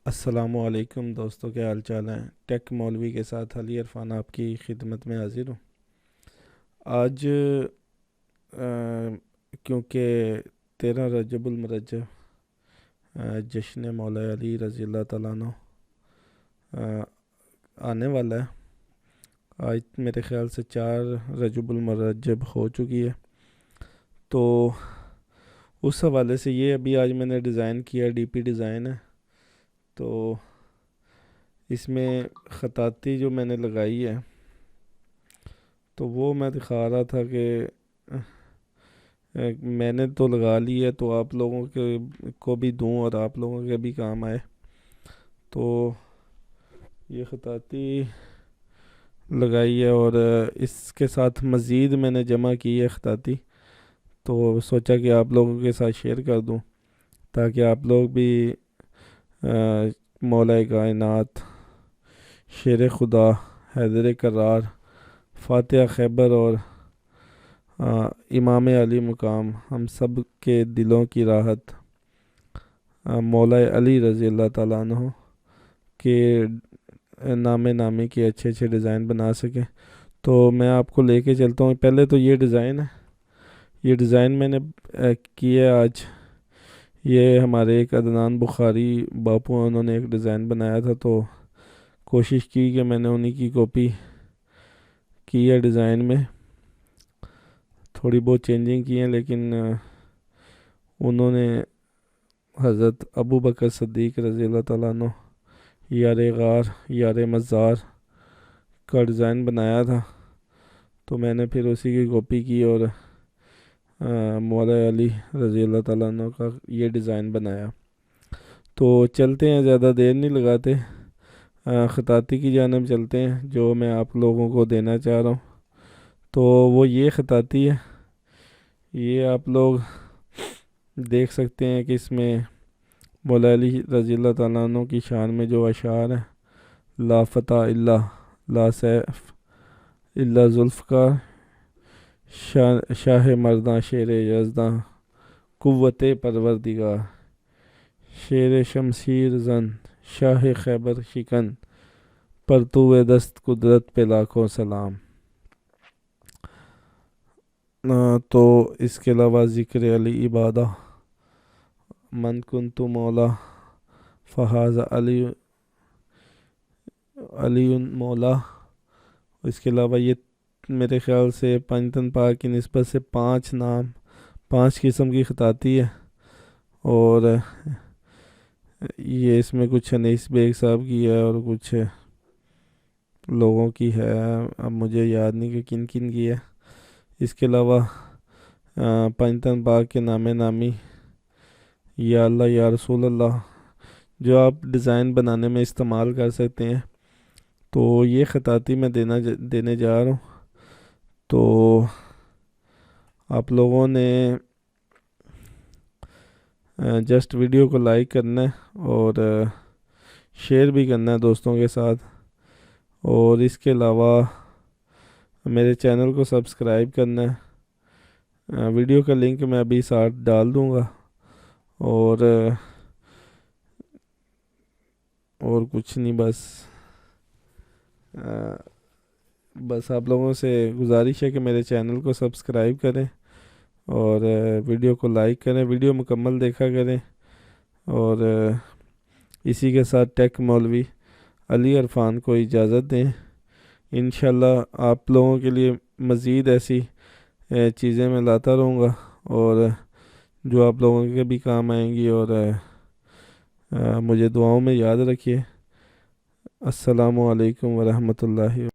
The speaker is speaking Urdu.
السلام علیکم دوستوں، کیا حال چال ہیں؟ ٹیک مولوی کے ساتھ علی عرفان آپ کی خدمت میں حاضر ہوں آج۔ آ، کیونکہ 13 رجب المرجب جشن مولا علی رضی اللہ تعالیٰ عنہ آ، آنے والا ہے۔ آج میرے خیال سے 4 رجب المرجب ہو چکی ہے، تو اس حوالے سے یہ ابھی آج میں نے ڈیزائن کیا، ڈی پی ڈیزائن ہے۔ تو اس میں خطاطی جو میں نے لگائی ہے تو وہ میں دکھا رہا تھا کہ میں نے تو لگا لی ہے، تو آپ لوگوں کو بھی دوں اور آپ لوگوں کے بھی کام آئے۔ تو یہ خطاطی لگائی ہے اور اس کے ساتھ مزید میں نے جمع کی ہے خطاطی، تو سوچا کہ آپ لوگوں کے ساتھ شیئر کر دوں تاکہ آپ لوگ بھی مولا کائنات، شیر خدا، حیدر کرار، فاتح خیبر اور امام علی مقام، ہم سب کے دلوں کی راحت مولا علی رضی اللہ تعالیٰ عنہ کے نام نامی کے اچھے اچھے ڈیزائن بنا سکیں۔ تو میں آپ کو لے کے چلتا ہوں۔ پہلے تو یہ ڈیزائن ہے، یہ ڈیزائن میں نے کیا آج۔ یہ ہمارے ایک عدنان بخاری باپو، انہوں نے ایک ڈیزائن بنایا تھا، تو کوشش کی کہ میں نے انہی کی کاپی کی ہے ڈیزائن میں۔ تھوڑی بہت چینجنگ کی ہیں، لیکن انہوں نے حضرت ابو بکر صدیق رضی اللہ تعالیٰ عنہ، یار غار، یار مزار کا ڈیزائن بنایا تھا، تو میں نے پھر اسی کی کاپی کی اور مولا علی رضی اللہ تعالیٰ عنہ کا یہ ڈیزائن بنایا۔ تو چلتے ہیں، زیادہ دیر نہیں لگاتے، خطاطی کی جانب چلتے ہیں جو میں آپ لوگوں کو دینا چاہ رہا ہوں۔ تو وہ یہ خطاطی ہے، یہ آپ لوگ دیکھ سکتے ہیں کہ اس میں مولا علی رضی اللہ تعالیٰ عنہ کی شان میں جو اشعار ہیں: لا فتح الا، لا سیف الا ذوالفقار، شاہ مرداں شیر یزداں، قوت پروردگار، شیر شمشیر زن، شاہ خیبر شکن، پرتو دست قدرت پہ لاکھوں سلام۔ تو اس کے علاوہ ذکر علی عبادہ، من کنت مولا فہذا علی مولا۔ اس کے علاوہ یہ میرے خیال سے پنجتن پاک کی نسبت سے 5 قسم کی خطاطی ہے، اور یہ اس میں کچھ انیس بیگ صاحب کی ہے اور کچھ لوگوں کی ہے، اب مجھے یاد نہیں کہ کن کن کی ہے۔ اس کے علاوہ پنجتن پاک کے نام نامی، یا اللہ یا رسول اللہ، جو آپ ڈیزائن بنانے میں استعمال کر سکتے ہیں۔ تو یہ خطاطی میں دینے جا رہا ہوں، تو آپ لوگوں نے جسٹ ویڈیو کو لائک کرنا ہے اور شیئر بھی کرنا ہے دوستوں کے ساتھ، اور اس کے علاوہ میرے چینل کو سبسکرائب کرنا ہے۔ ویڈیو کا لنک میں ابھی ساتھ ڈال دوں گا، اور کچھ نہیں، بس آپ لوگوں سے گزارش ہے کہ میرے چینل کو سبسکرائب کریں اور ویڈیو کو لائک کریں، ویڈیو مکمل دیکھا کریں، اور اسی کے ساتھ ٹیک مولوی علی عرفان کو اجازت دیں۔ انشاءاللہ آپ لوگوں کے لیے مزید ایسی چیزیں میں لاتا رہوں گا، اور جو آپ لوگوں کے بھی کام آئیں گی، اور مجھے دعاؤں میں یاد رکھیے۔ السلام علیکم ورحمۃ اللہ۔